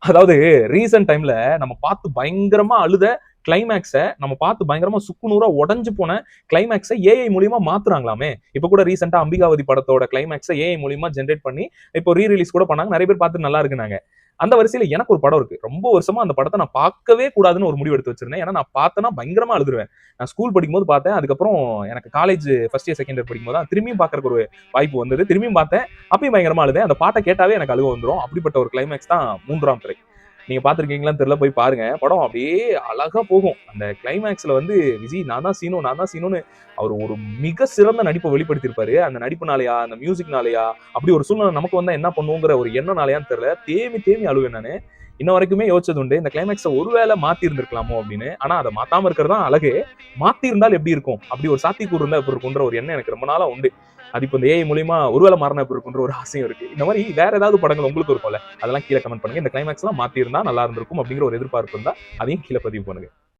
அதாவது ரீசன்ட் டைம்ல நம்ம பார்த்து பயங்கரமா அழுத கிளைமேக்ஸை நம்ம பார்த்து பயங்கரமா சுக்குநூறா உடஞ்சு போன கிளைமேக்ஸை ஏஐ மூலியமா மாத்துறாங்களாமே. இப்ப கூட ரீசெண்டா அம்பிகாவதி படத்தோட கிளைமேக்ஸை ஏஐ மூலியமா ஜென்ரேட் பண்ணி இப்போ ரீ ரிலீஸ் கூட பண்ணாங்க. நிறைய பேர் பார்த்து நல்லா இருக்குனாங்க. அந்த வரிசையில எனக்கு ஒரு படம் இருக்கு. ரொம்ப வருஷமா அந்த படத்தை நான் பார்க்கவே கூடாதுன்னு ஒரு முடிவு எடுத்து வச்சிருந்தேன். ஏன்னா நான் பார்த்தேன்னா பயங்கரமா அழுதுருவேன். நான் ஸ்கூல் படிக்கும்போது பார்த்தேன். அதுக்கப்புறம் எனக்கு college first year second year படிக்கும்போது தான் திரும்பியும் பார்க்கறதுக்கு ஒரு வாய்ப்பு வந்தது. திரும்பியும் பார்த்தேன். அப்பயும் பயங்கரமா அழுதேன். அந்த பாட்டை கேட்டாவே எனக்கு அழுக வந்துரும். அப்படிப்பட்ட ஒரு கிளைமேக்ஸ் தான் 3ஆம் பிறை. நீங்க பார்த்திருக்கீங்களான்னு தெரியல, போய் பாருங்க. படம் அப்படியே அழகா போகும். அந்த கிளைமேக்ஸ்ல வந்து விஜய் நான் தான் சீனு, நான் தான் சீனுன்னு அவர் ஒரு மிக சிறந்த நடிப்பை வெளிப்படுத்தியிருப்பாரு. அந்த நடிப்புனாலயா, அந்த மியூசிக்னாலயா, அப்படி ஒரு சூழ்நிலை நமக்கு வந்தா என்ன பண்ணுவோங்கிற ஒரு எண்ணனாலயான்னு தெரியல. தேம்பி தேம்பி அழுவேன் நானு. இன்ன வரைக்குமே யோசிச்சது உண்டு. இந்த கிளைமேக்ஸை ஒருவேளை மாத்தி இருந்திருக்கலாமோ அப்படின்னு. ஆனா அதை மாத்தாம இருக்கிறது தான் அழகு. மாத்தி இருந்தால் எப்படி இருக்கும்? அப்படி ஒரு சாத்தியக்கூறு இருந்தா எப்படி இருக்கும்ன்ற ஒரு எண்ணம் எனக்கு ரொம்ப நாளா உண்டு. அது இப்போ இந்த ஏஐ மூலியமா ஒருவேளை மாறினா எப்படி இருக்குன்ற ஒரு ஆசையும் இருக்கு. இந்த மாதிரி வேற ஏதாவது படங்கள் உங்களுக்கு இருக்கும்ல, அதெல்லாம் கீழே கமெண்ட் பண்ணுங்க. இந்த கிளைமேக்ஸ் எல்லாம் மாத்தி இருந்தா நல்லா இருந்திருக்கும் அப்படிங்கிற ஒரு எதிர்பார்ப்பு இருந்தா அதையும் கீழே பதிவு பண்ணுங்க.